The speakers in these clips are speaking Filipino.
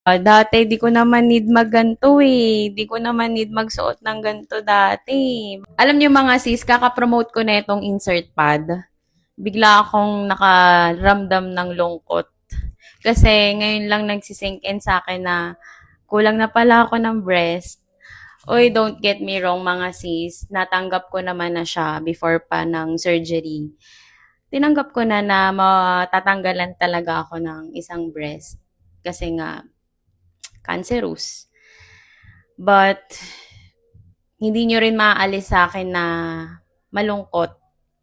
Dati di ko naman need magganto eh. Di ko naman need magsuot ng ganto dati. Alam niyo mga sis, kaka-promote ko na itong insert pad. Bigla akong nakaramdam ng lungkot. Kasi ngayon lang nagsisink in sa akin na kulang na pala ako ng breast. Oy, don't get me wrong mga sis. Natanggap ko naman na siya before pa ng surgery. Tinanggap ko na matatanggalan talaga ako ng isang breast. Kasi nga, cancerous. But, hindi nyo rin maaalis sa akin na malungkot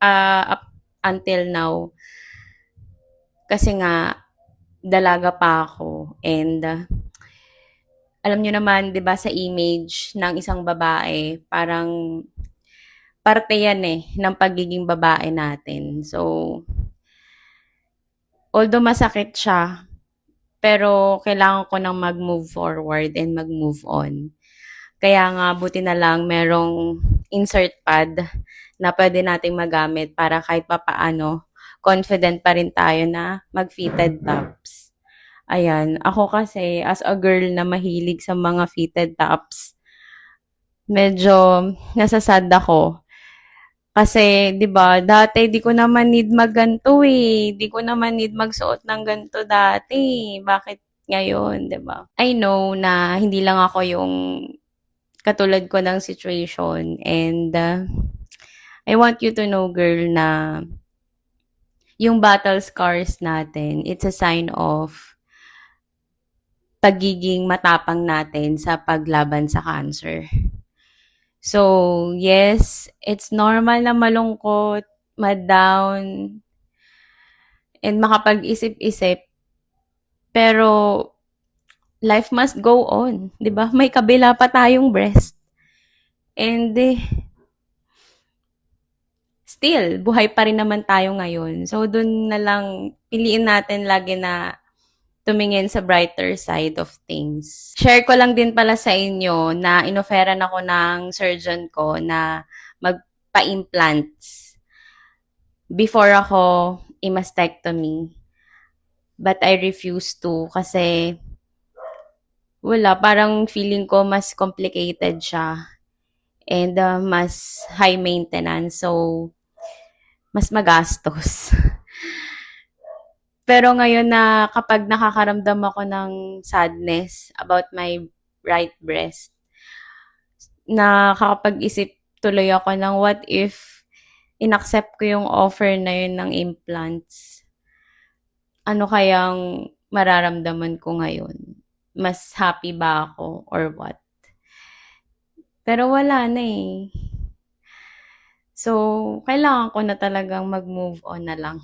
up until now. Kasi nga, dalaga pa ako. And, alam nyo naman, di ba, sa image ng isang babae, parang parte yan eh, ng pagiging babae natin. So, although masakit siya, pero kailangan ko nang mag-move forward and mag-move on. Kaya nga, buti na lang merong insert pad na pwede nating magamit para kahit papaano, confident pa rin tayo na mag-fitted tops. Ayan, ako kasi as a girl na mahilig sa mga fitted tops, medyo nasasad ako. Kasi, 'di ba, dati di ko naman need magganto eh. Di ko naman need magsuot ng ganto dati. Bakit ngayon, 'di ba? I know na hindi lang ako yung katulad ko ng situation and I want you to know girl na yung battle scars natin, it's a sign of pagiging matapang natin sa paglaban sa cancer. So, yes, it's normal na malungkot, ma-down, and makapag-isip-isip. Pero, life must go on. 'Di ba? May kabila pa tayong breast. And, still, buhay pa rin naman tayo ngayon. So, dun na lang, piliin natin lagi na tumingin sa brighter side of things. Share ko lang din pala sa inyo na inoferan ako ng surgeon ko na magpa-implants before ako i-mastectomy. But I refused to kasi wala, parang feeling ko mas complicated siya and mas high maintenance. So, mas magastos. Pero ngayon na kapag nakakaramdam ako ng sadness about my right breast, nakakapag-isip tuloy ako ng what if inaccept ko yung offer na yun ng implants. Ano kayang mararamdaman ko ngayon? Mas happy ba ako or what? Pero wala na eh. So, kailangan ko na talagang mag-move on na lang.